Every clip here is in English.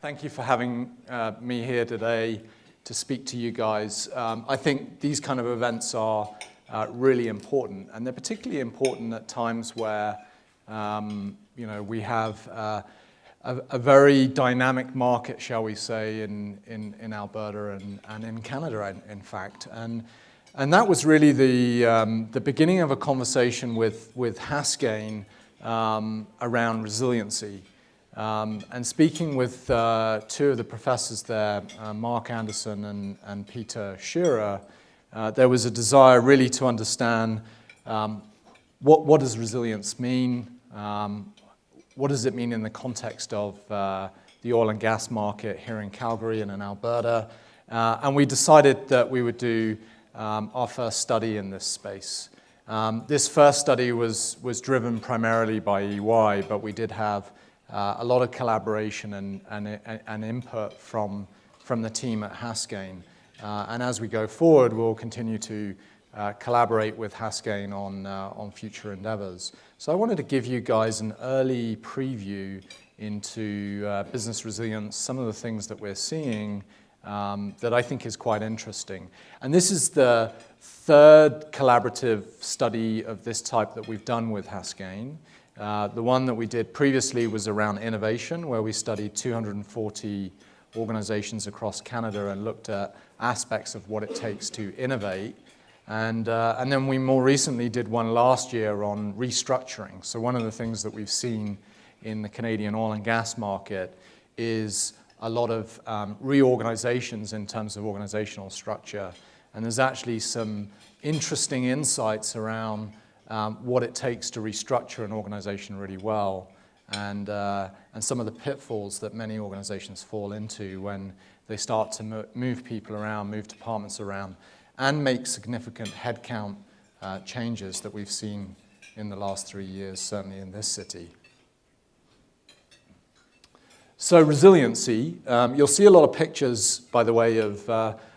Thank you for having me here today to speak to you guys. I think these kind of events are really important, and they're particularly important at times where we have a very dynamic market, shall we say, in Alberta and in Canada, in fact. And that was really the beginning of a conversation with Haskane around resiliency. And speaking with two of the professors there, Mark Anderson and Peter Shearer, there was a desire really to understand what does resilience mean? What does it mean in the context of the oil and gas market here in Calgary and in Alberta? And we decided that we would do our first study in this space. This first study was driven primarily by EY, but we did have a lot of collaboration and input from the team at Haskane. And as we go forward, we'll continue to collaborate with Haskane on future endeavors. So I wanted to give you guys an early preview into business resilience, some of the things that we're seeing that I think is quite interesting. And this is the third collaborative study of this type that we've done with Haskane. The one that we did previously was around innovation, where we studied 240 organizations across Canada and looked at aspects of what it takes to innovate. And then we more recently did one last year on restructuring. So one of the things that we've seen in the Canadian oil and gas market is a lot of reorganizations in terms of organizational structure. And there's actually some interesting insights around what it takes to restructure an organization really well, and some of the pitfalls that many organizations fall into when they start to move people around, move departments around, and make significant headcount changes that we've seen in the last 3 years, certainly in this city. So resiliency, you'll see a lot of pictures, by the way, of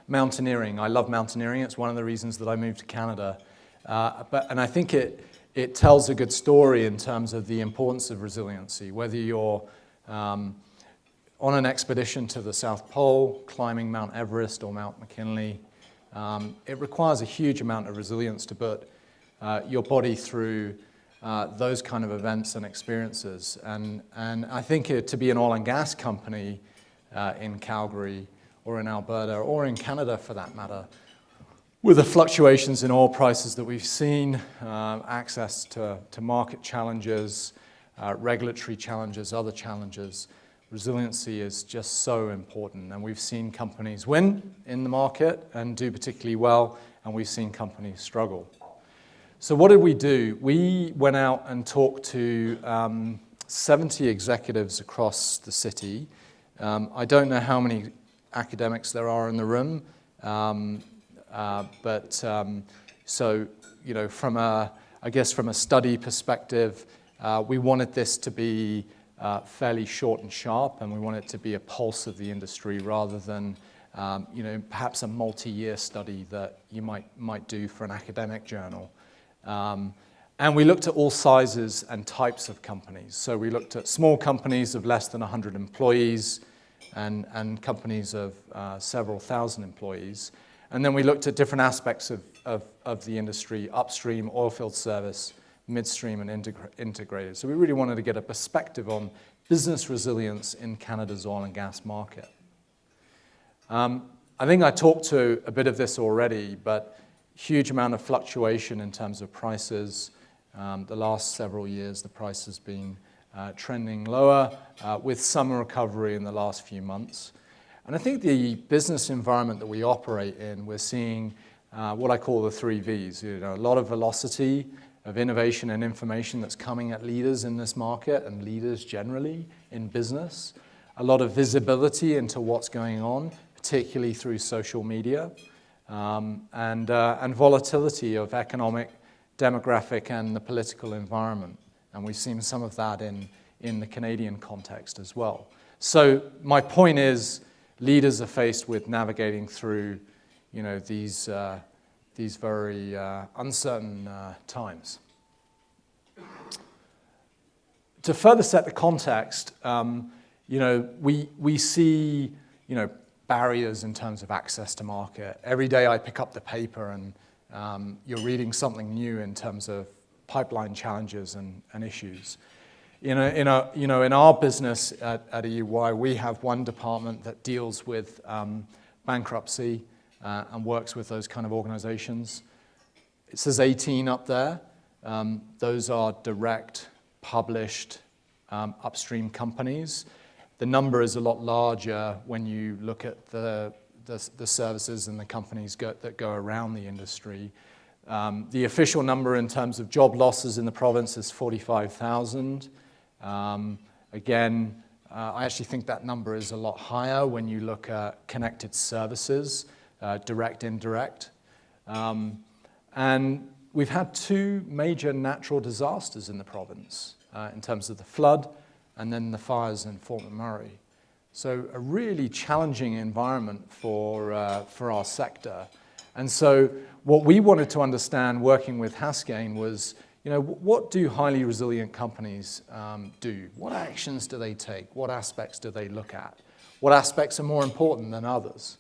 mountaineering. I love mountaineering. It's one of the reasons that I moved to Canada. And I think it tells a good story in terms of the importance of resiliency, whether you're on an expedition to the South Pole, climbing Mount Everest or Mount McKinley. It requires a huge amount of resilience to put your body through those kind of events and experiences. And I think to be an oil and gas company in Calgary or in Alberta or in Canada for that matter, with the fluctuations in oil prices that we've seen, access to market challenges, regulatory challenges, other challenges, resiliency is just so important. And we've seen companies win in the market and do particularly well, and we've seen companies struggle. So what did we do? We went out and talked to 70 executives across the city. I don't know how many academics there are in the room, so from a study perspective, we wanted this to be fairly short and sharp, and we want it to be a pulse of the industry rather than perhaps a multi-year study that you might do for an academic journal. And we looked at all sizes and types of companies. So we looked at small companies of less than 100 employees and companies of several thousand employees. And then we looked at different aspects of the industry: upstream, oilfield service, midstream, and integrated. So we really wanted to get a perspective on business resilience in Canada's oil and gas market. I think I talked to a bit of this already, but huge amount of fluctuation in terms of prices. The last several years, the price has been trending lower, with some recovery in the last few months. And I think the business environment that we operate in, we're seeing what I call the 3 Vs. A lot of velocity of innovation and information that's coming at leaders in this market and leaders generally in business. A lot of visibility into what's going on, particularly through social media, and volatility of economic, demographic, and the political environment. And we've seen some of that in the Canadian context as well. So my point is, leaders are faced with navigating through, these very uncertain times. To further set the context, we see, barriers in terms of access to market. Every day I pick up the paper and you're reading something new in terms of pipeline challenges and issues. In our business at EY, we have one department that deals with bankruptcy and works with those kind of organizations. It says 18 up there. Those are direct, published, upstream companies. The number is a lot larger when you look at the services and the companies that go around the industry. The official number in terms of job losses in the province is 45,000. Again, I actually think that number is a lot higher when you look at connected services, direct, indirect. And we've had two major natural disasters in the province in terms of the flood and then the fires in Fort McMurray. So a really challenging environment for our sector. And so what we wanted to understand working with Haskell was, what do highly resilient companies do? What actions do they take? What aspects do they look at? What aspects are more important than others?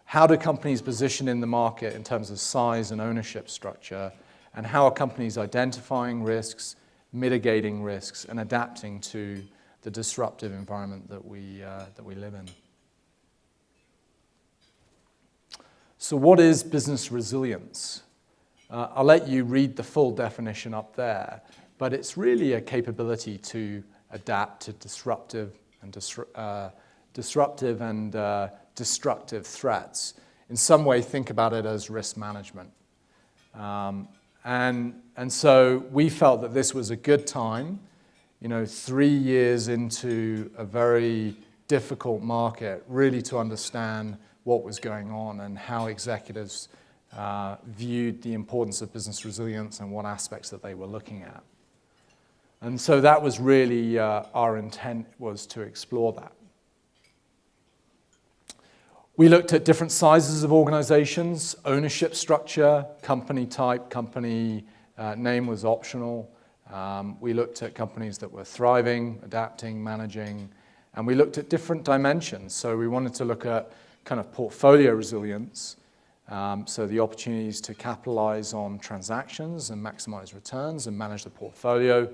How do companies position in the market in terms of size and ownership structure? And how are companies identifying risks, mitigating risks, and adapting to the disruptive environment that we live in? So what is business resilience? I'll let you read the full definition up there, but it's really a capability to adapt to disruptive and destructive threats. In some way, think about it as risk management. And so we felt that this was a good time, 3 years into a very difficult market, really to understand what was going on and how executives viewed the importance of business resilience and what aspects that they were looking at. And so that was really our intent, was to explore that. We looked at different sizes of organizations, ownership structure, company type, company name was optional. We looked at companies that were thriving, adapting, managing, and we looked at different dimensions. So we wanted to look at kind of portfolio resilience, so the opportunities to capitalize on transactions and maximize returns and manage the portfolio.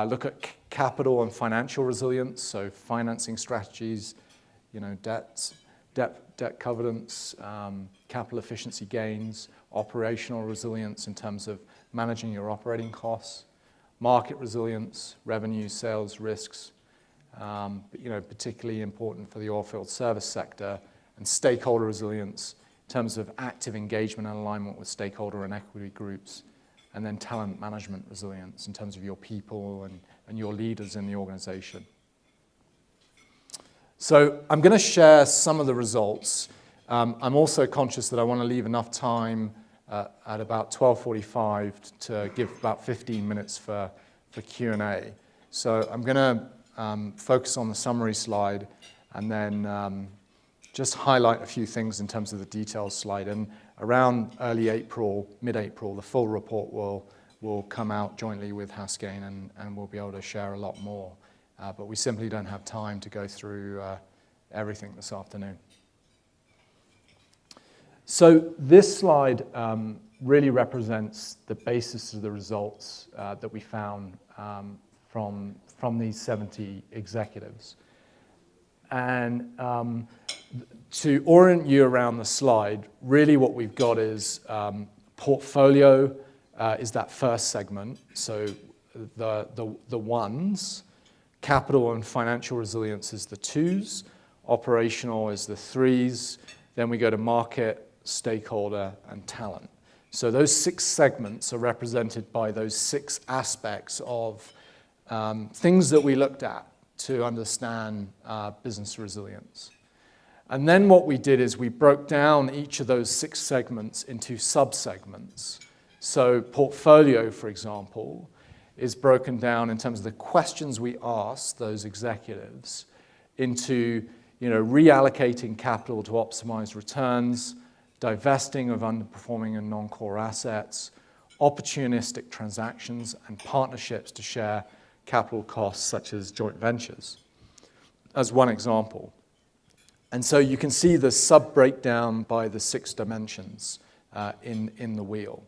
Look at capital and financial resilience, so financing strategies, debt covenants, capital efficiency gains, operational resilience in terms of managing your operating costs, market resilience, revenue, sales, risks, particularly important for the oilfield service sector, and stakeholder resilience in terms of active engagement and alignment with stakeholder and equity groups, and then talent management resilience in terms of your people and your leaders in the organization. So I'm going to share some of the results. I'm also conscious that I want to leave enough time at about 12:45 to give about 15 minutes for Q&A. So I'm going to focus on the summary slide and then just highlight a few things in terms of the details slide. And around early April, mid-April, the full report will come out jointly with Haskell, and we'll be able to share a lot more. But we simply don't have time to go through everything this afternoon. So this slide really represents the basis of the results that we found from these 70 executives. And to orient you around the slide, really what we've got is portfolio is that first segment, so the ones. Capital and financial resilience is the twos. Operational is the threes. Then we go to market, stakeholder, and talent. So those 6 segments are represented by those 6 aspects of things that we looked at to understand business resilience. And then what we did is we broke down each of those 6 segments into sub-segments. So portfolio, for example, is broken down in terms of the questions we ask those executives into, reallocating capital to optimize returns, divesting of underperforming and non-core assets, opportunistic transactions, and partnerships to share capital costs such as joint ventures. as one example. And so you can see the sub-breakdown by the 6 dimensions in the wheel.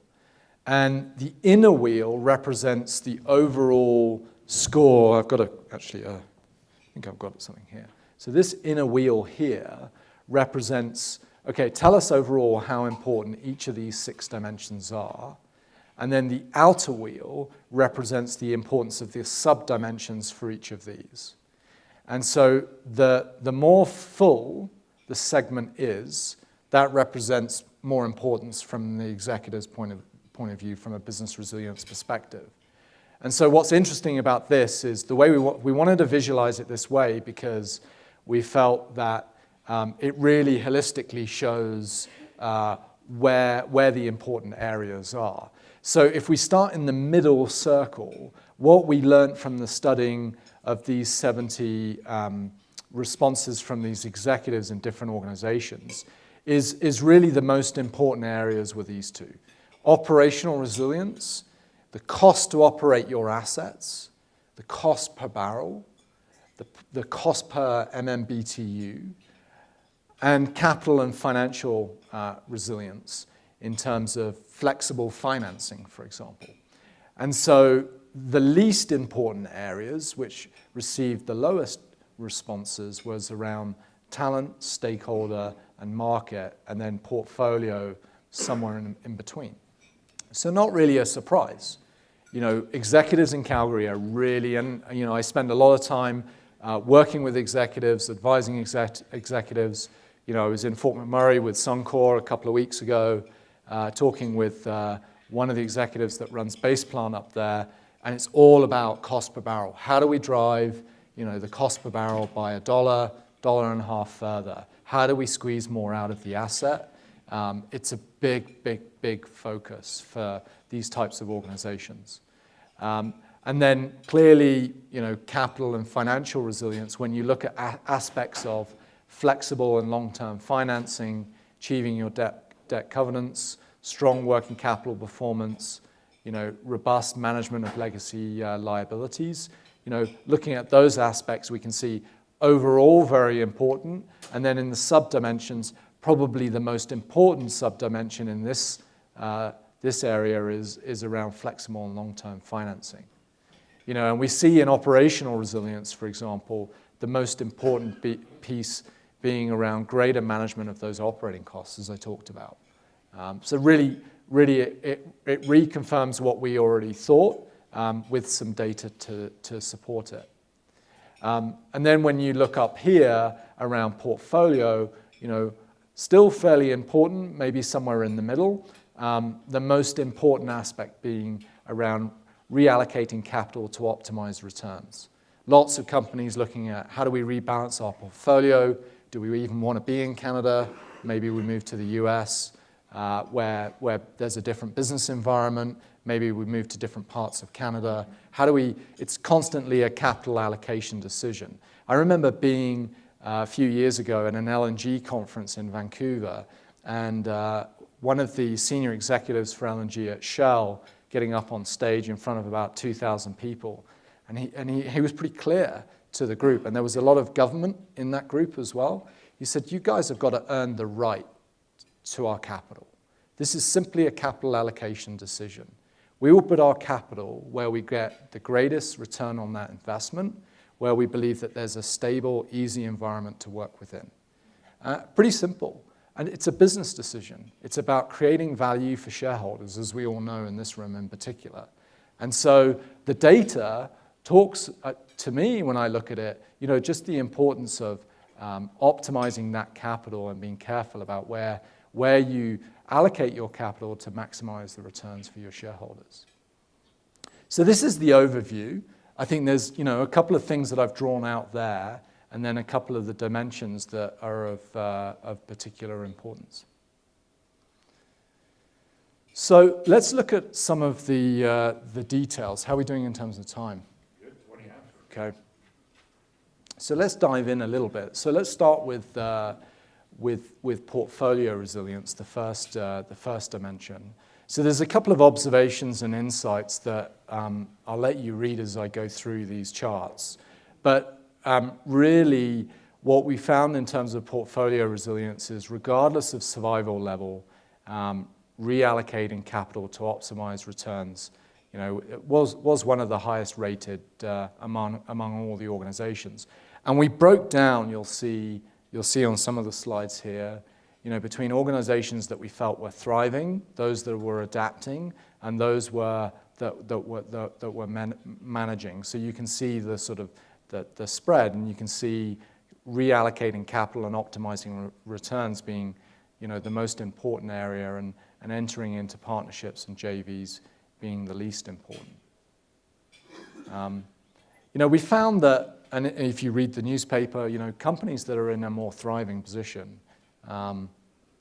And the inner wheel represents the overall score. I've got to actually, I think I've got something here. So this inner wheel here represents, okay, tell us overall how important each of these 6 dimensions are. And then the outer wheel represents the importance of the sub-dimensions for each of these. And so the more full the segment is, that represents more importance from the executive's point of view from a business resilience perspective. And so what's interesting about this is the way we wanted to visualize it this way because we felt that it really holistically shows where the important areas are. So if we start in the middle circle, what we learned from the studying of these 70 responses from these executives in different organizations is really the most important areas with these 2. Operational resilience, the cost to operate your assets, the cost per barrel, the cost per MMBTU, and capital and financial resilience in terms of flexible financing, for example. And so the least important areas, which received the lowest responses, was around talent, stakeholder, and market, and then portfolio somewhere in between. So not really a surprise. Executives in Calgary are really, and I spend a lot of time working with executives, advising executives. I was in Fort McMurray with Suncor a couple of weeks ago, talking with one of the executives that runs Base Plant up there, and it's all about cost per barrel. How do we drive, the cost per barrel by $1, $1.50 further? How do we squeeze more out of the asset? It's a big focus for these types of organizations. And then clearly, capital and financial resilience, when you look at aspects of flexible and long-term financing, achieving your debt covenants, strong working capital performance, robust management of legacy liabilities. Looking at those aspects, we can see overall very important. And then in the sub-dimensions, probably the most important sub-dimension in this area is around flexible and long-term financing. And we see in operational resilience, for example, the most important piece being around greater management of those operating costs, as I talked about. So really it reconfirms what we already thought with some data to support it. And then when you look up here around portfolio, still fairly important, maybe somewhere in the middle. The most important aspect being around reallocating capital to optimize returns. Lots of companies looking at how do we rebalance our portfolio? Do we even want to be in Canada? Maybe we move to the US, where there's a different business environment. Maybe we move to different parts of Canada. It's constantly a capital allocation decision. I remember being a few years ago at an LNG conference in Vancouver, and one of the senior executives for LNG at Shell getting up on stage in front of about 2,000 people. And he was pretty clear to the group, and there was a lot of government in that group as well. He said, you guys have got to earn the right to our capital. This is simply a capital allocation decision. We will put our capital where we get the greatest return on that investment, where we believe that there's a stable, easy environment to work within. Pretty simple. And it's a business decision. It's about creating value for shareholders, as we all know in this room in particular. And so the data talks to me when I look at it, just the importance of optimizing that capital and being careful about where you allocate your capital to maximize the returns for your shareholders. So this is the overview. I think there's a couple of things that I've drawn out there, and then a couple of the dimensions that are of particular importance. So let's look at some of the details. How are we doing in terms of time? Good, 20 after. Okay. So let's dive in a little bit. So let's start with portfolio resilience, the first dimension. So there's a couple of observations and insights that I'll let you read as I go through these charts. But really what we found in terms of portfolio resilience is regardless of survival level, reallocating capital to optimize returns, it was one of the highest rated among all the organizations. And we broke down, you'll see on some of the slides here, between organizations that we felt were thriving, those that were adapting, and those that were managing. So you can see the sort of the spread, and you can see reallocating capital and optimizing returns being, the most important area, and entering into partnerships and JVs being the least important. We found that, and if you read the newspaper, companies that are in a more thriving position,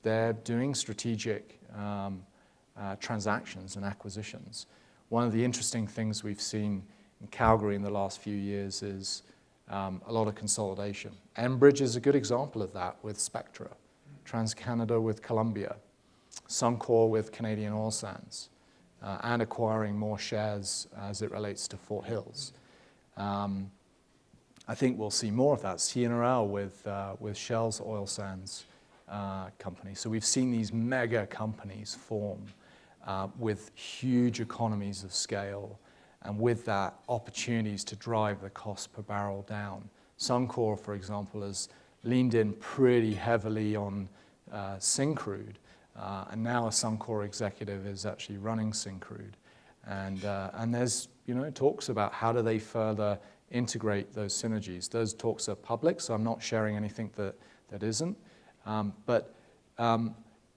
they're doing strategic transactions and acquisitions. One of the interesting things we've seen in Calgary in the last few years is a lot of consolidation. Enbridge is a good example of that with Spectra, TransCanada with Columbia, Suncor with Canadian Oil Sands, and acquiring more shares as it relates to Fort Hills. I think we'll see more of that. CNRL with Shell's oil sands company. So we've seen these mega companies form with huge economies of scale, and with that, opportunities to drive the cost per barrel down. Suncor, for example, has leaned in pretty heavily on Syncrude, and now a Suncor executive is actually running Syncrude. And there's talks about how do they further integrate those synergies. Those talks are public, so I'm not sharing anything that isn't. But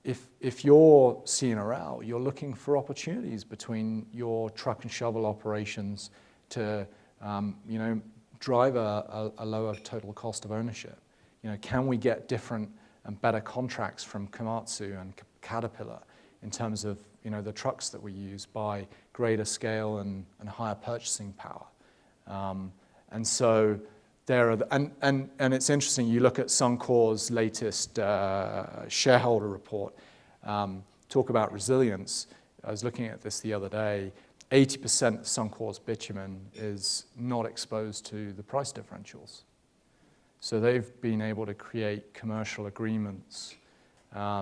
if you're CNRL, you're looking for opportunities between your truck and shovel operations to drive a lower total cost of ownership. Can we get different and better contracts from Komatsu and Caterpillar in terms of the trucks that we use by greater scale and higher purchasing power? And so there are, and it's interesting, you look at Suncor's latest shareholder report, talk about resilience. I was looking at this the other day. 80% of Suncor's bitumen is not exposed to the price differentials. So they've been able to create commercial agreements.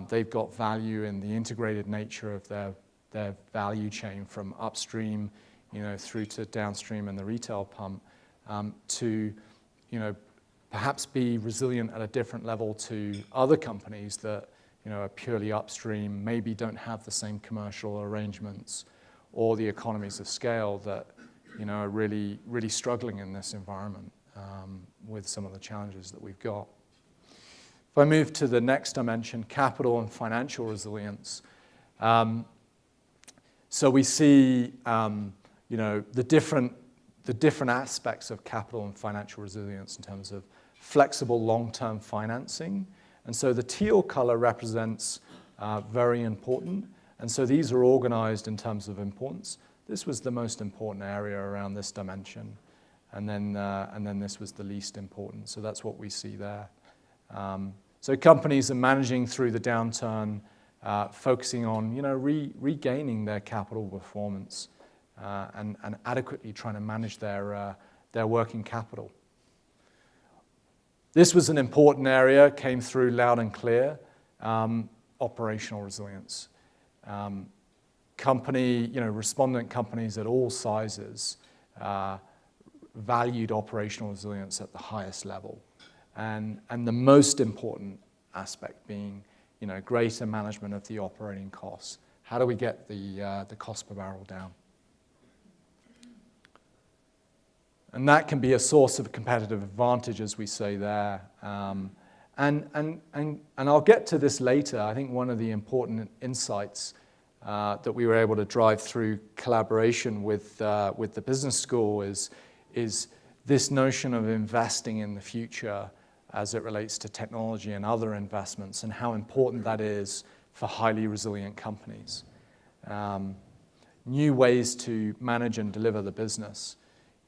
They've got value in the integrated nature of their value chain from upstream, through to downstream and the retail pump, to perhaps be resilient at a different level to other companies that are purely upstream, maybe don't have the same commercial arrangements or the economies of scale that are really, really struggling in this environment with some of the challenges that we've got. If I move to the next dimension, capital and financial resilience. So we see the different aspects of capital and financial resilience in terms of flexible long-term financing. And so the teal color represents very important. And so these are organized in terms of importance. This was the most important area around this dimension. And then this was the least important. So that's what we see there. So companies are managing through the downturn, focusing on regaining their capital performance and adequately trying to manage their working capital. This was an important area, came through loud and clear. Operational resilience. Respondent companies at all sizes valued operational resilience at the highest level. And the most important aspect being, greater management of the operating costs. How do we get the cost per barrel down? And that can be a source of competitive advantage, as we say there. And I'll get to this later. I think one of the important insights that we were able to drive through collaboration with the business school is this notion of investing in the future as it relates to technology and other investments, and how important that is for highly resilient companies. New ways to manage and deliver the business.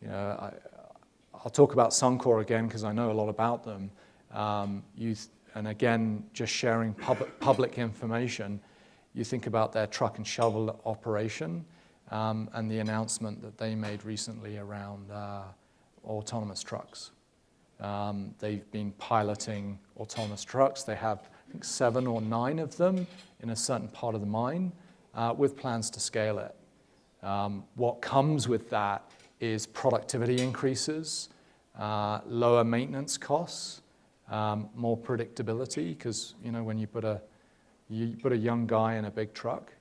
I'll talk about Suncor again because I know a lot about them. And again, just sharing public information. You think about their truck and shovel operation and the announcement that they made recently around autonomous trucks. They've been piloting autonomous trucks. They have, I think, 7 or 9 of them in a certain part of the mine with plans to scale it. What comes with that is productivity increases, lower maintenance costs, more predictability, because when you put a young guy in a big truck,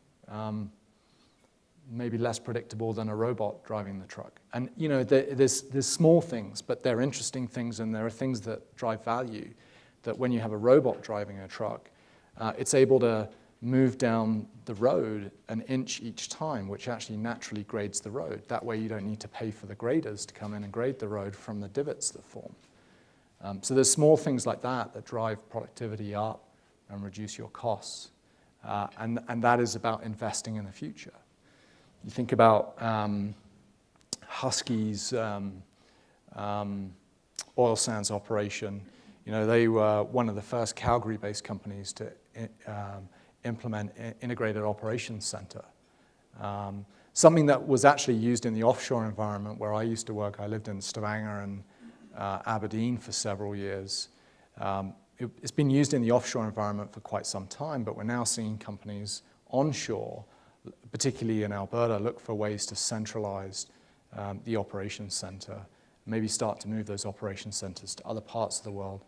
maybe less predictable than a robot driving the truck. And there's small things, but they're interesting things, and there are things that drive value. That when you have a robot driving a truck, it's able to move down the road an inch each time, which actually naturally grades the road. That way you don't need to pay for the graders to come in and grade the road from the divots that form. So there's small things like that drive productivity up and reduce your costs. And that is about investing in the future. You think about Husky's oil sands operation. They were one of the first Calgary-based companies to implement an integrated operations center. Something that was actually used in the offshore environment where I used to work. I lived in Stavanger and Aberdeen for several years. It's been used in the offshore environment for quite some time, but we're now seeing companies onshore, particularly in Alberta, look for ways to centralize the operations center, maybe start to move those operations centers to other parts of the world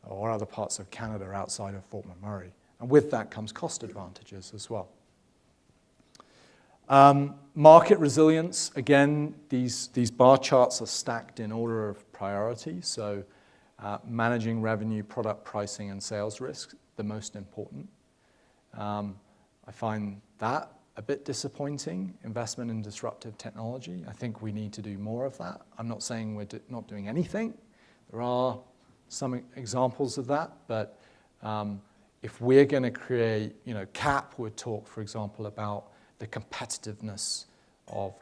or other parts of Canada outside of Fort McMurray. And with that comes cost advantages as well. Market resilience, again, these bar charts are stacked in order of priority. So managing revenue, product pricing, and sales risk, the most important. I find that a bit disappointing, investment in disruptive technology. I think we need to do more of that. I'm not saying we're not doing anything. There are some examples of that, but if we're going to create, CAP would talk, for example, about the competitiveness of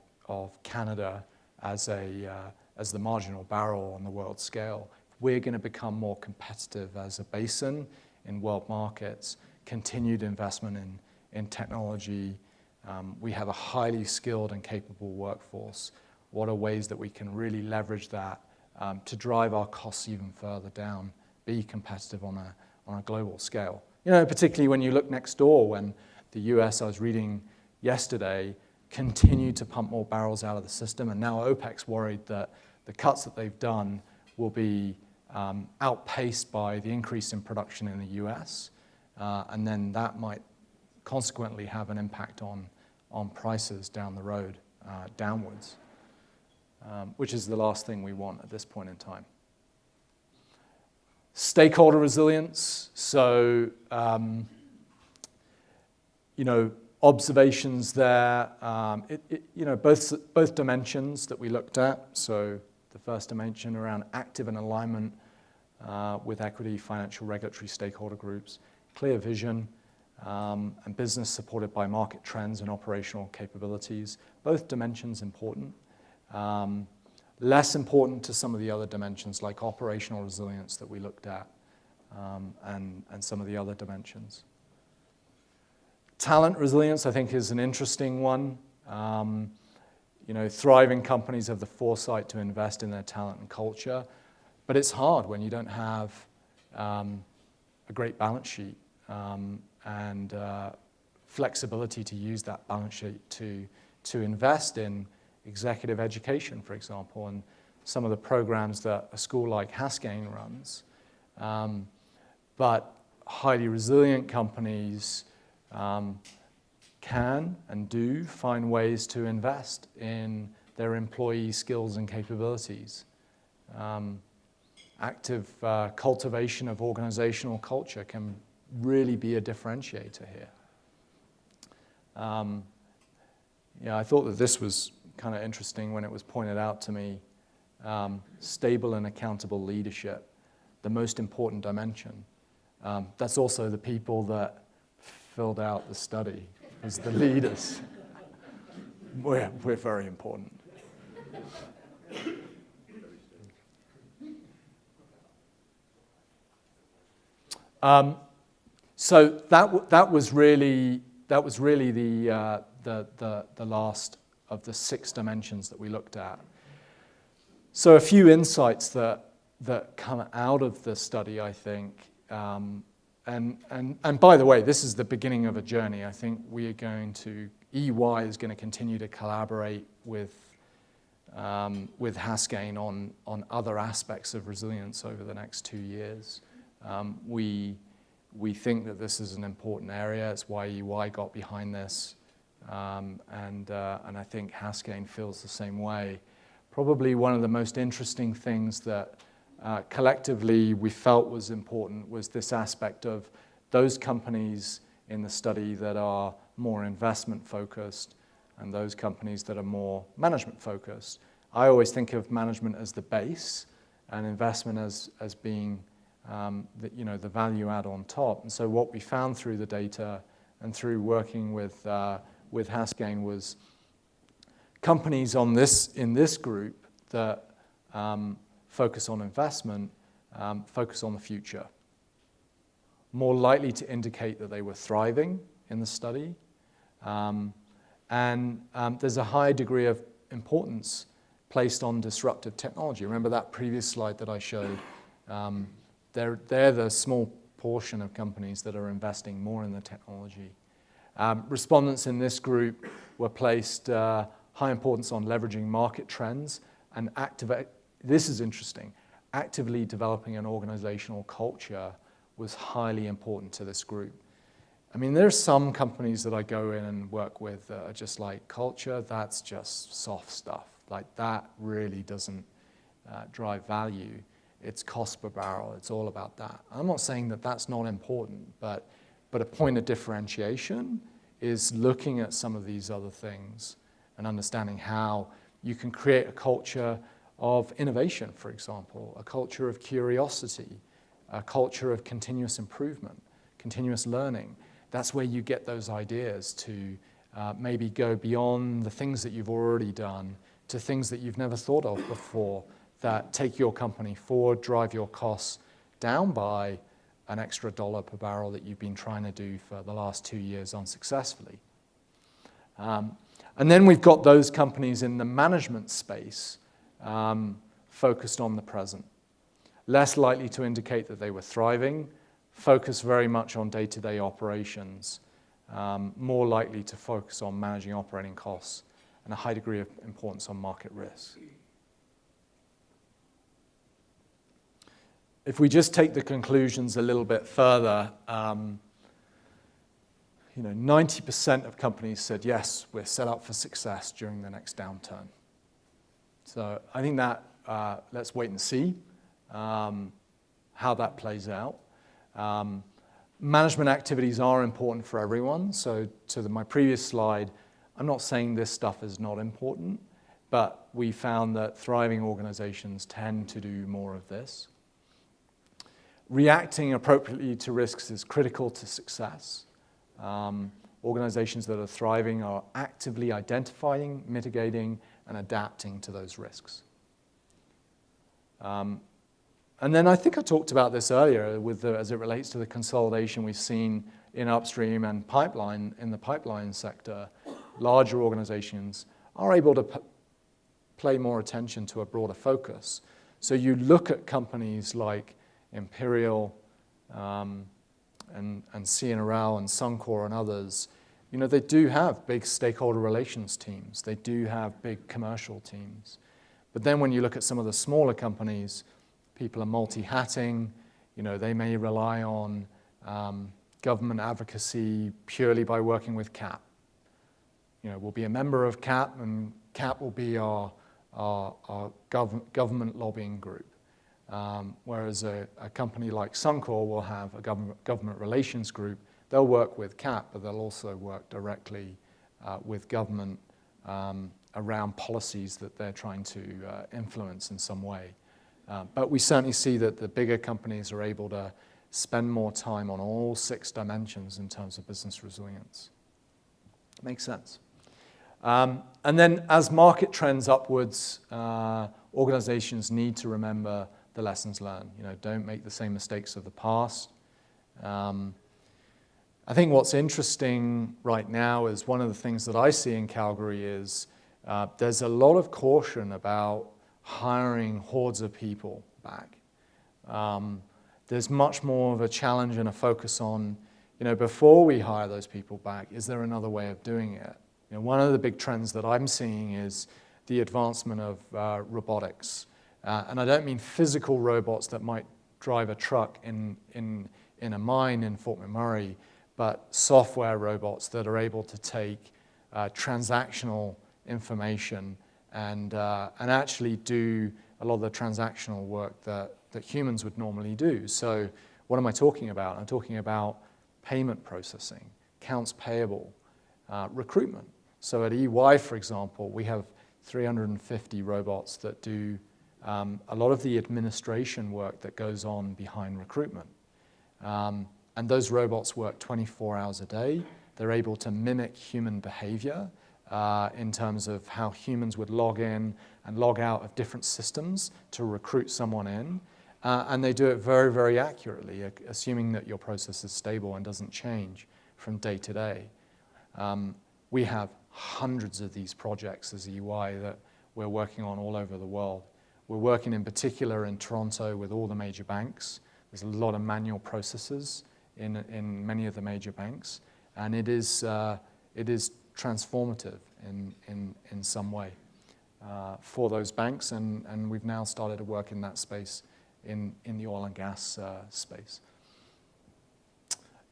Canada as the marginal barrel on the world scale. We're going to become more competitive as a basin in world markets, continued investment in technology. We have a highly skilled and capable workforce. What are ways that we can really leverage that to drive our costs even further down, be competitive on a global scale? Particularly when you look next door, when the US, I was reading yesterday, continued to pump more barrels out of the system, and now OPEC's worried that the cuts that they've done will be outpaced by the increase in production in the US, and then that might consequently have an impact on prices down the road, downwards, which is the last thing we want at this point in time. Stakeholder resilience, so observations there, both dimensions that we looked at. So the first dimension around active and alignment with equity, financial, regulatory stakeholder groups, clear vision, and business supported by market trends and operational capabilities. Both dimensions important. Less important to some of the other dimensions like operational resilience that we looked at, and some of the other dimensions. Talent resilience, I think, is an interesting one. Thriving companies have the foresight to invest in their talent and culture, but it's hard when you don't have a great balance sheet and flexibility to use that balance sheet to invest in executive education, for example, and some of the programs that a school like Haskayne runs. But highly resilient companies can and do find ways to invest in their employee skills and capabilities. Active cultivation of organizational culture can really be a differentiator here. I thought that this was kind of interesting when it was pointed out to me. Stable and accountable leadership, the most important dimension. That's also the people that filled out the study as the leaders. We're very important. So that was really the last of the 6 dimensions that we looked at. So a few insights that that come out of the study, I think, and by the way, this is the beginning of a journey. I think EY is going to continue to collaborate with Haskell on other aspects of resilience over the next 2 years. We think that this is an important area. It's why EY got behind this, and I think Haskell feels the same way. Probably one of the most interesting things that collectively we felt was important was this aspect of those companies in the study that are more investment focused and those companies that are more management focused. I always think of management as the base and investment as being the value add on top. And so what we found through the data and through working with Haskell was companies in this group that focus on investment, focus on the future. More likely to indicate that they were thriving in the study. There's a high degree of importance placed on disruptive technology. Remember that previous slide that I showed? They're the small portion of companies that are investing more in the technology. Respondents in this group were placed high importance on leveraging market trends and this is interesting, actively developing an organizational culture was highly important to this group. I mean, there's some companies that I go in and work with that are just like, culture, that's just soft stuff. Like that really doesn't drive value. It's cost per barrel, it's all about that. I'm not saying that that's not important, but a point of differentiation is looking at some of these other things and understanding how you can create a culture of innovation, for example, a culture of curiosity, a culture of continuous improvement, continuous learning. That's where you get those ideas to maybe go beyond the things that you've already done to things that you've never thought of before that take your company forward, drive your costs down by an extra $1 per barrel that you've been trying to do for the last 2 years unsuccessfully. And then we've got those companies in the management space focused on the present. Less likely to indicate that they were thriving, focus very much on day-to-day operations, more likely to focus on managing operating costs, and a high degree of importance on market risk. If we just take the conclusions a little bit further, 90% of companies said, yes, we're set up for success during the next downturn. So I think that let's wait and see how that plays out. Management activities are important for everyone. So to my previous slide, I'm not saying this stuff is not important, but we found that thriving organizations tend to do more of this. Reacting appropriately to risks is critical to success. Organizations that are thriving are actively identifying, mitigating, and adapting to those risks. And then I think I talked about this earlier as it relates to the consolidation we've seen in upstream and pipeline, in the pipeline sector. Larger organizations are able to pay more attention to a broader focus. So you look at companies like Imperial and CNRL and Suncor and others, they do have big stakeholder relations teams. They do have big commercial teams. But then when you look at some of the smaller companies, people are multi-hatting. They may rely on government advocacy purely by working with CAP. We'll be a member of CAP, and CAP will be our government lobbying group. Whereas a company like Suncor will have a government relations group. They'll work with CAP, but they'll also work directly with government around policies that they're trying to influence in some way. But we certainly see that the bigger companies are able to spend more time on all 6 dimensions in terms of business resilience. Makes sense. And then as market trends upwards, organizations need to remember the lessons learned. Don't make the same mistakes of the past. I think what's interesting right now is one of the things that I see in Calgary is there's a lot of caution about hiring hordes of people back. There's much more of a challenge and a focus on, before we hire those people back, is there another way of doing it? One of the big trends that I'm seeing is the advancement of robotics. And I don't mean physical robots that might drive a truck in a mine in Fort McMurray, but software robots that are able to take transactional information and actually do a lot of the transactional work that humans would normally do. So what am I talking about? I'm talking about payment processing, accounts payable, recruitment. So at EY, for example, we have 350 robots that do a lot of the administration work that goes on behind recruitment. And those robots work 24 hours a day. They're able to mimic human behavior in terms of how humans would log in and log out of different systems to recruit someone in. And they do it very, very accurately, assuming that your process is stable and doesn't change from day to day. We have hundreds of these projects as EY that we're working on all over the world. We're working in particular in Toronto with all the major banks. There's a lot of manual processes in many of the major banks, and it is transformative in some way for those banks, and we've now started to work in that space in the oil and gas space.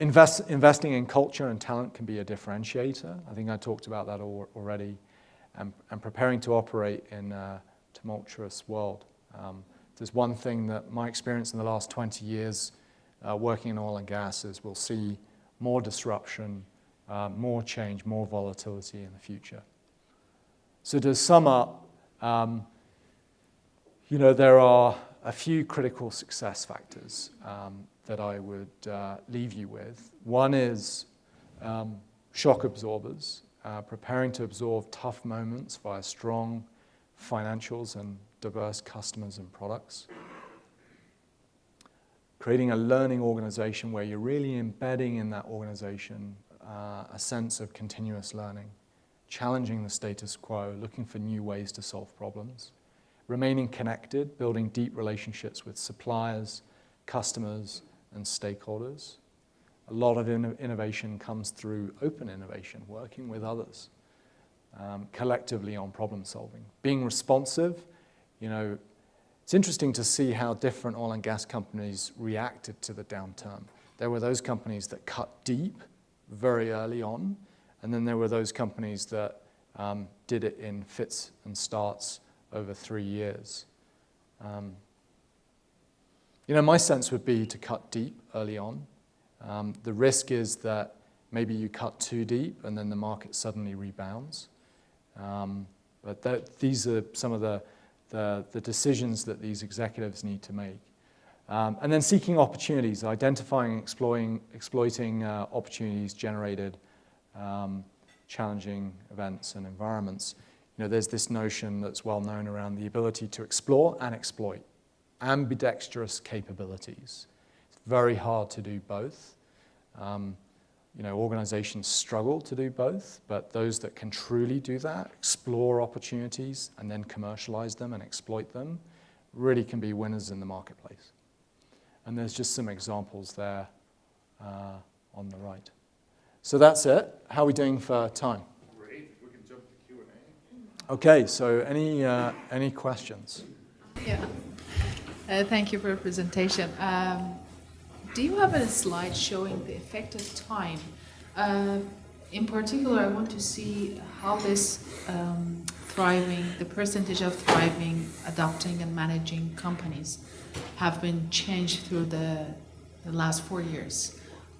Investing in culture and talent can be a differentiator. I think I talked about that already, and preparing to operate in a tumultuous world. There's one thing that my experience in the last 20 years working in oil and gas is we'll see more disruption, more change, more volatility in the future. So to sum up, there are a few critical success factors that I would leave you with. One is shock absorbers, preparing to absorb tough moments via strong financials and diverse customers and products. Creating a learning organization where you're really embedding in that organization a sense of continuous learning, challenging the status quo, looking for new ways to solve problems, remaining connected, building deep relationships with suppliers, customers, and stakeholders. A lot of innovation comes through open innovation, working with others, collectively on problem solving. Being responsive, it's interesting to see how different oil and gas companies reacted to the downturn. There were those companies that cut deep very early on, and then there were those companies that did it in fits and starts over 3 years. My sense would be to cut deep early on. The risk is that maybe you cut too deep and then the market suddenly rebounds. But these are some of the decisions that these executives need to make. And then seeking opportunities, identifying and exploiting opportunities generated challenging events and environments. There's this notion that's well known around the ability to explore and exploit, ambidextrous capabilities. It's very hard to do both. Organizations struggle to do both, but those that can truly do that, explore opportunities and then commercialize them and exploit them, really can be winners in the marketplace. And there's just some examples there on the right. So that's it. How are we doing for time? Great. We can jump to Q&A. Okay, so any questions? Yeah. Thank you for your presentation. Do you have a slide showing the effective time? In particular, I want to see how this the percentage of thriving, adopting, and managing companies have been changed through the last 4 years.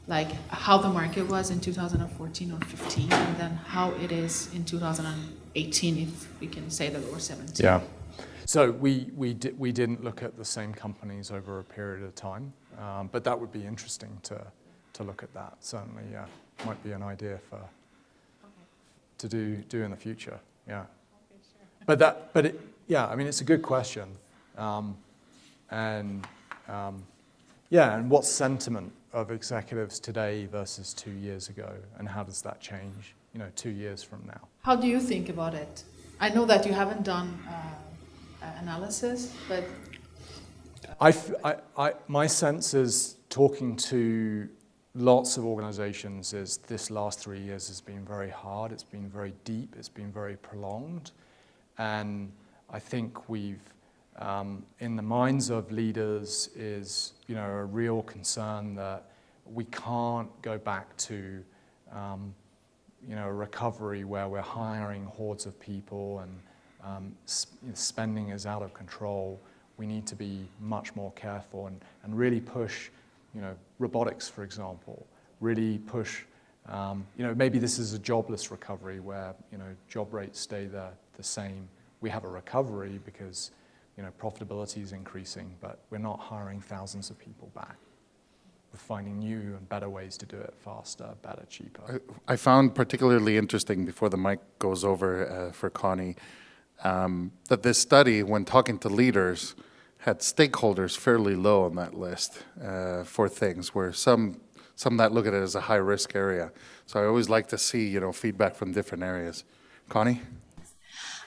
Like how the market was in 2014 or 15, and then how it is in 2018, if we can say that, or 17. Yeah. So we didn't look at the same companies over a period of time, but that would be interesting to look at that. Certainly, yeah, might be an idea to do in the future. Yeah. Okay, sure. But it's a good question, and what's sentiment of executives today versus 2 years ago, and how does that change, 2 years from now? How do you think about it? I know that you haven't done analysis, but My sense is, talking to lots of organizations, is this last 3 years has been very hard, it's been very deep, it's been very prolonged. And I think we've, in the minds of leaders, is a real concern that we can't go back to a recovery where we're hiring hordes of people and spending is out of control. We need to be much more careful and really push, robotics, for example, really push, maybe this is a jobless recovery where, job rates stay the same. We have a recovery because, profitability is increasing, but we're not hiring thousands of people back. We're finding new and better ways to do it faster, better, cheaper. I found particularly interesting, before the mic goes over for Connie, that this study, when talking to leaders, had stakeholders fairly low on that list for things, where some that look at it as a high-risk area. So I always like to see, feedback from different areas. Connie?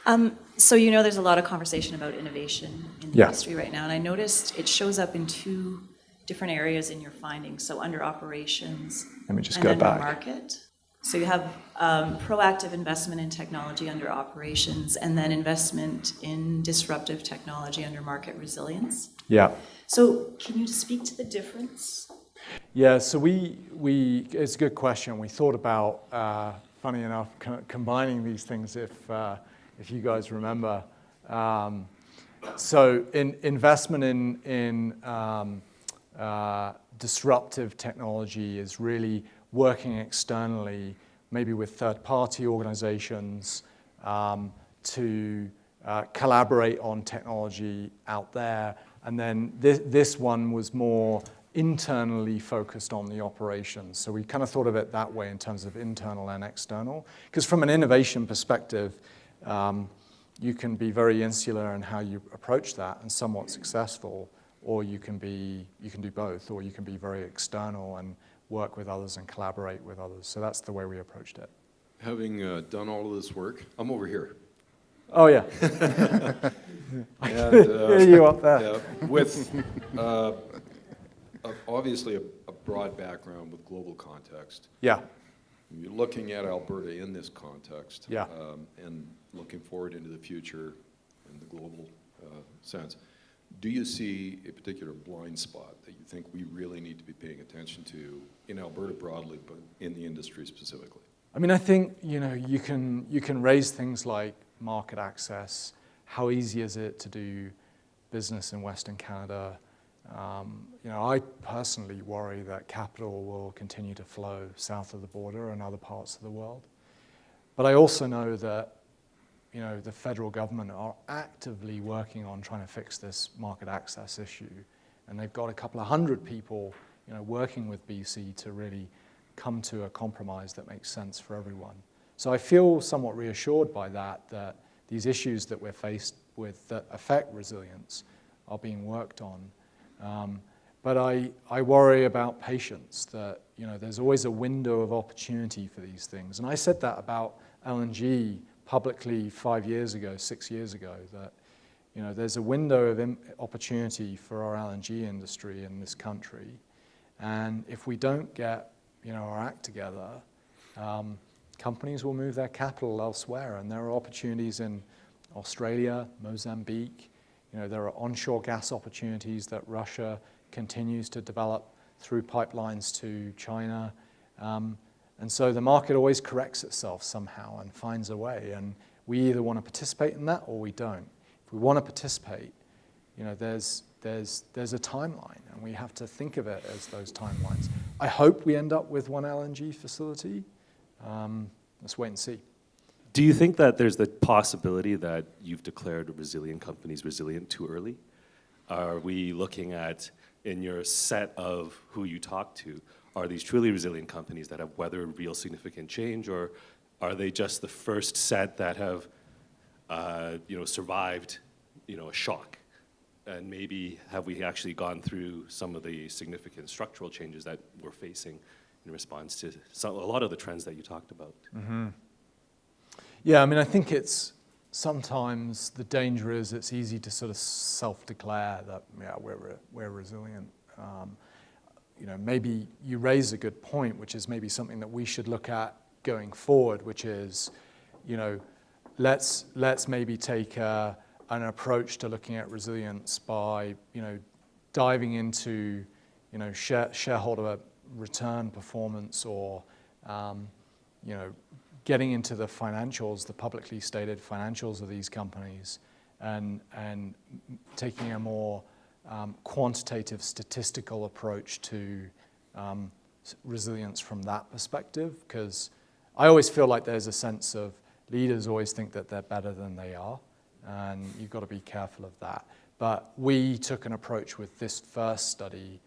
So there's a lot of conversation about innovation in the industry right now, and I noticed it shows up in two different areas in your findings. So under operations Let me just and go under back. market. So you have proactive investment in technology under operations, and then investment in disruptive technology under market resilience. Yeah. So can you speak to the difference? Yeah, so we it's a good question. We thought about, funny enough, combining these things, if you guys remember. So investment in disruptive technology is really working externally, maybe with third-party organizations, to collaborate on technology out there. And then this one was more internally focused on the operations. So we kind of thought of it that way in terms of internal and external. Because from an innovation perspective, you can be very insular in how you approach that and somewhat successful, or you can do both, or you can be very external and work with others and collaborate with others. So that's the way we approached it. Having done all of this work, I'm over here. Oh, yeah. I can hear you up there. Yeah, with obviously a broad background with global context. Yeah. You're looking at Alberta in this context. Yeah. And looking forward into the future in the global sense. Do you see a particular blind spot that you think we really need to be paying attention to in Alberta broadly, but in the industry specifically? I mean, I think, you can raise things like market access. How easy is it to do business in Western Canada? I personally worry that capital will continue to flow south of the border and other parts of the world. But I also know that, the federal government are actively working on trying to fix this market access issue. And they've got a couple of hundred people, working with BC to really come to a compromise that makes sense for everyone. So I feel somewhat reassured by that these issues that we're faced with that affect resilience are being worked on. But I worry about patience, that there's always a window of opportunity for these things. And I said that about LNG publicly 5 years ago, 6 years ago, that there's a window of opportunity for our LNG industry in this country. And if we don't get our act together, companies will move their capital elsewhere. And there are opportunities in Australia, Mozambique. There are onshore gas opportunities that Russia continues to develop through pipelines to China. And so the market always corrects itself somehow and finds a way. And we either want to participate in that or we don't. If we want to participate, there's a timeline, and we have to think of it as those timelines. I hope we end up with one LNG facility. Let's wait and see. Do you think that there's the possibility that you've declared resilient companies resilient too early? Are we looking at, in your set of who you talk to, are these truly resilient companies that have weathered real significant change, or are they just the first set that have survived a shock? And maybe have we actually gone through some of the significant structural changes that we're facing in response to a lot of the trends that you talked about? Mm-hmm. Yeah, I mean, I think it's sometimes the danger is it's easy to sort of self-declare that, yeah, we're resilient. Maybe you raise a good point, which is maybe something that we should look at going forward, which is, let's maybe take an approach to looking at resilience by, diving into, shareholder return performance, or, getting into the financials, the publicly stated financials of these companies, and taking a more quantitative statistical approach to resilience from that perspective. Because I always feel like there's a sense of leaders always think that they're better than they are, and you've got to be careful of that. But we took an approach with this first study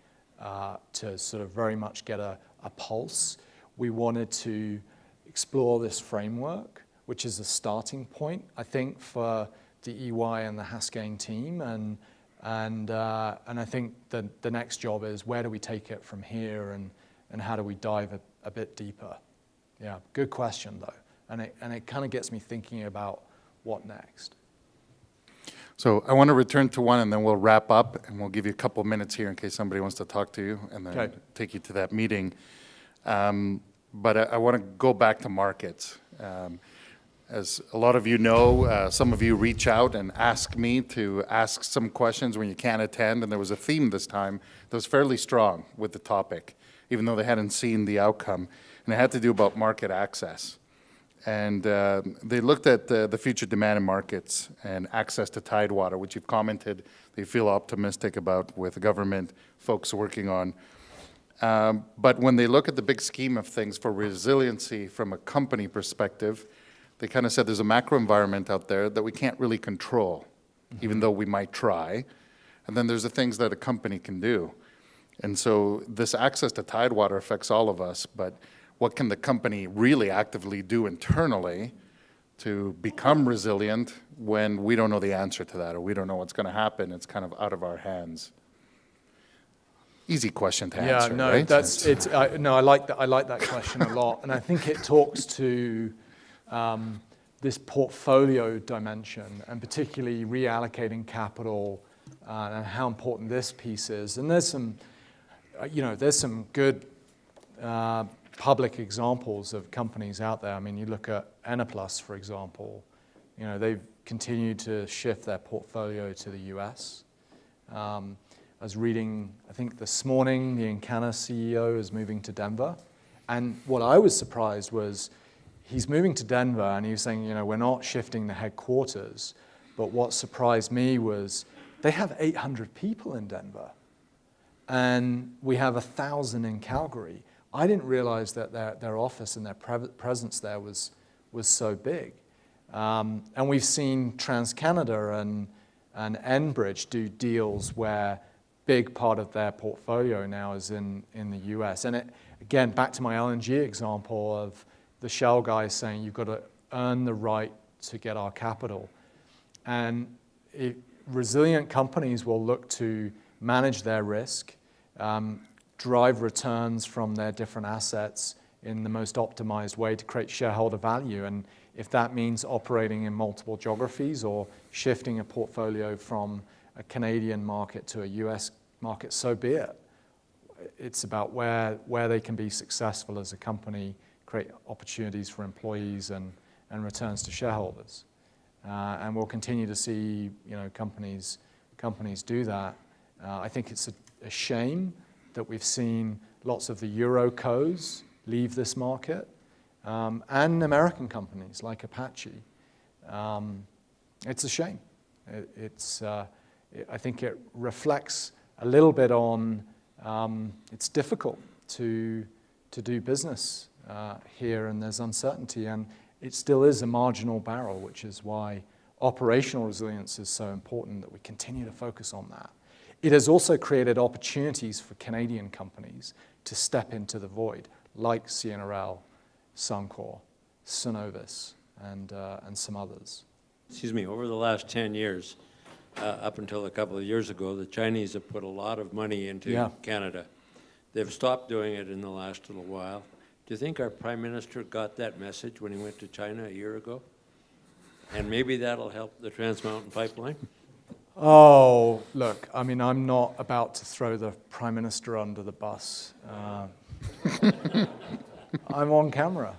to sort of very much get a pulse. We wanted to explore this framework, which is a starting point, I think, for the EY and the Haskell team, and I think the next job is, where do we take it from here, and how do we dive a bit deeper? Yeah, good question though, and it kind of gets me thinking about what next. So I want to return to one, and then we'll wrap up, and we'll give you a couple minutes here in case somebody wants to talk to you, and then take you to that meeting. But I want to go back to markets. As a lot of you know, some of you reach out and ask me to ask some questions when you can't attend, and there was a theme this time that was fairly strong with the topic, even though they hadn't seen the outcome, and it had to do about market access. And they looked at the future demand in markets and access to tidewater, which you've commented they feel optimistic about, with government folks working on. But when they look at the big scheme of things for resiliency from a company perspective, they kind of said there's a macro environment out there that we can't really control, even though we might try. And then there's the things that a company can do. And so this access to tidewater affects all of us, but what can the company really actively do internally to become resilient when we don't know the answer to that, or we don't know what's going to happen? It's kind of out of our hands. Easy question to answer, yeah, no, right? I like that. I like that question a lot, and I think it talks to this portfolio dimension, and particularly reallocating capital, and how important this piece is. And there's some, there's some good public examples of companies out there. I mean, you look at Enerplus, for example. They've continued to shift their portfolio to the US. I was reading, I think this morning, the Encana CEO is moving to Denver. And what I was surprised was, he's moving to Denver, and he was saying, we're not shifting the headquarters. But what surprised me was, they have 800 people in Denver, and we have 1,000 in Calgary. I didn't realize that their office and their presence there was so big. And we've seen TransCanada and Enbridge do deals where big part of their portfolio now is in the US. And again, back to my LNG example of the Shell guys saying, you've got to earn the right to get our capital. And resilient companies will look to manage their risk, drive returns from their different assets in the most optimized way to create shareholder value. And if that means operating in multiple geographies or shifting a portfolio from a Canadian market to a US market, so be it. It's about where they can be successful as a company, create opportunities for employees and returns to shareholders. And we'll continue to see companies do that. I think it's a shame that we've seen lots of the Eurocos leave this market, and American companies like Apache. It's a shame. I think it reflects a little bit on it's difficult to do business here, and there's uncertainty, and it still is a marginal barrel, which is why operational resilience is so important, that we continue to focus on that. It has also created opportunities for Canadian companies to step into the void, like CNRL, Suncor, Cenovus, and some others. Excuse me, over the last 10 years, up until a couple of years ago, the Chinese have put a lot of money into Canada. They've stopped doing it in the last little while. Do you think our Prime Minister got that message when he went to China a year ago? And maybe that'll help the Trans Mountain Pipeline? Oh, look, I mean, I'm not about to throw the Prime Minister under the bus. I'm on camera.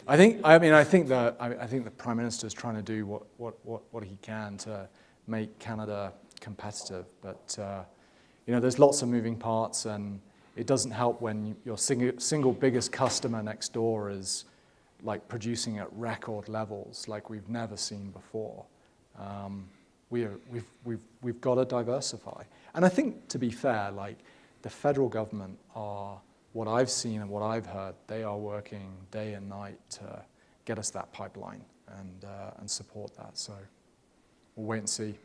I think the Prime Minister is trying to do what he can to make Canada competitive, but there's lots of moving parts, and it doesn't help when your single biggest customer next door is like producing at record levels like we've never seen before. We've got to diversify, and I think, to be fair, like the federal government are, what I've seen and what I've heard, they are working day and night to get us that pipeline and support that. So we'll wait and see.